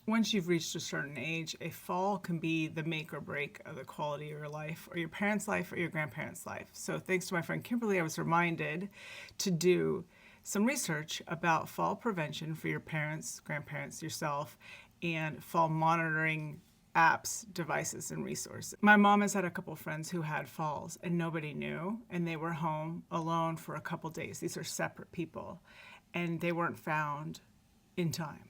Once you've reached a certain age, a fall can be the make or break of the quality of your life, or your parents' life, or your grandparents' life. So thanks to my friend Kimberly, I was reminded to do some research about fall prevention for your parents, grandparents, yourself, and fall monitoring apps, devices, and resources. My mom has had a couple friends who had falls and nobody knew, and they were home alone for a couple days. These are separate people, and they weren't found in time.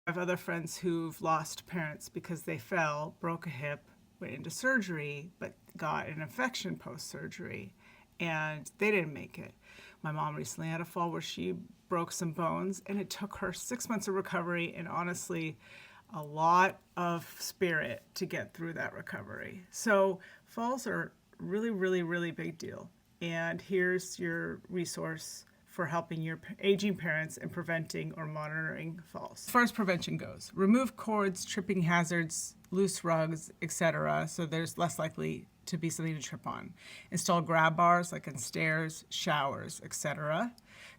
I have other friends who've lost parents because they fell, broke a hip, went into surgery, but got an infection post-surgery, and they didn't make it. My mom recently had a fall where she broke some bones, and it took her 6 months of recovery, and honestly, a lot of spirit to get through that recovery. So falls are really, really, really big deal. And here's your resource for helping your aging parents and preventing or monitoring falls. As far as prevention goes, remove cords, tripping hazards, loose rugs, etc., so there's less likely to be something to trip on. Install grab bars like on stairs, showers, etc.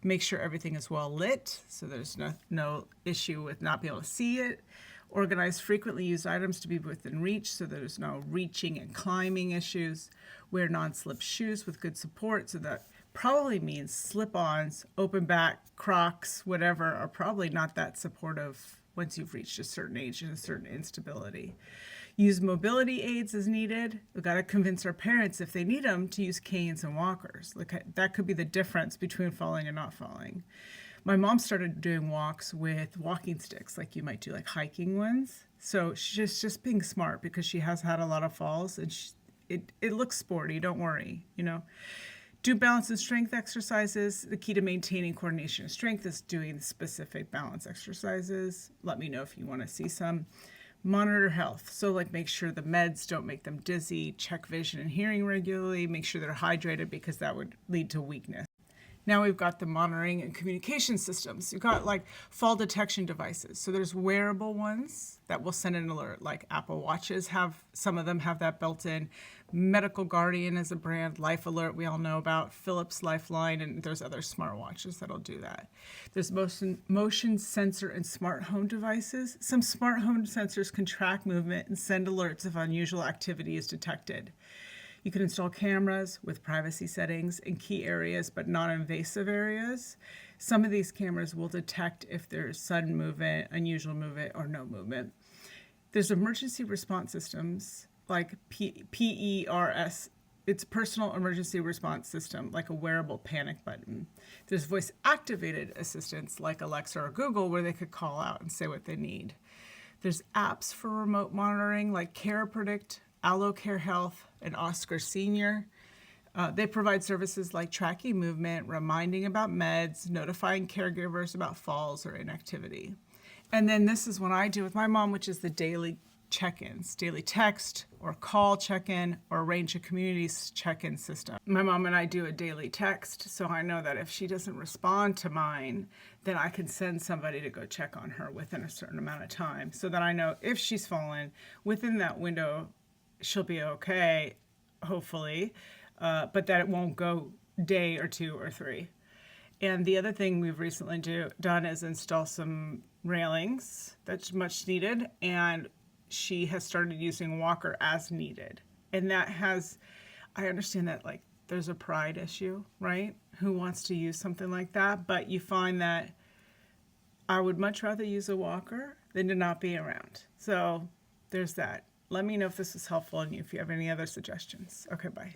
Make sure everything is well lit so there's no issue with not being able to see it. Organize frequently used items to be within reach so there's no reaching and climbing issues. Wear non-slip shoes with good support, so that probably means slip-ons, open back, Crocs, whatever, are probably not that supportive once you've reached a certain age and a certain instability. Use mobility aids as needed. We've got to convince our parents, if they need them, to use canes and walkers. That could be the difference between falling and not falling. My mom started doing walks with walking sticks, like you might do like hiking ones. So she's just being smart because she has had a lot of falls, and it looks sporty, don't worry, you know. Do balance and strength exercises. The key to maintaining coordination and strength is doing specific balance exercises. Let me know if you want to see some. Monitor health. So like make sure the meds don't make them dizzy. Check vision and hearing regularly. Make sure they're hydrated because that would lead to weakness. Now we've got the monitoring and communication systems. You've got like fall detection devices. So there's wearable ones that will send an alert, like Apple Watches some of them have that built in. Medical Guardian is a brand, Life Alert we all know about, Philips Lifeline, and there's other smartwatches that'll do that. There's motion sensor and smart home devices. Some smart home sensors can track movement and send alerts if unusual activity is detected. You can install cameras with privacy settings in key areas but non-invasive areas. Some of these cameras will detect if there's sudden movement, unusual movement, or no movement. There's emergency response systems like PERS. It's Personal Emergency Response System, like a wearable panic button. There's voice-activated assistants like Alexa or Google where they could call out and say what they need. There's apps for remote monitoring like Care Predict, AlloCare Health, and Oscar Senior. They provide services like tracking movement, reminding about meds, notifying caregivers about falls or inactivity. And then this is what I do with my mom, which is the daily check-ins, daily text or call check-in or arrange a community's check-in system. My mom and I do a daily text, so I know that if she doesn't respond to mine, then I can send somebody to go check on her within a certain amount of time so that I know if she's fallen within that window, she'll be okay, hopefully, but that it won't go day or 2 or 3. And the other thing we've recently done is install some railings. That's much needed, and she has started using walker as needed. And that has, I understand that like there's a pride issue, right? Who wants to use something like that? But you find that I would much rather use a walker than to not be around. So there's that. Let me know if this is helpful and if you have any other suggestions. Okay, bye.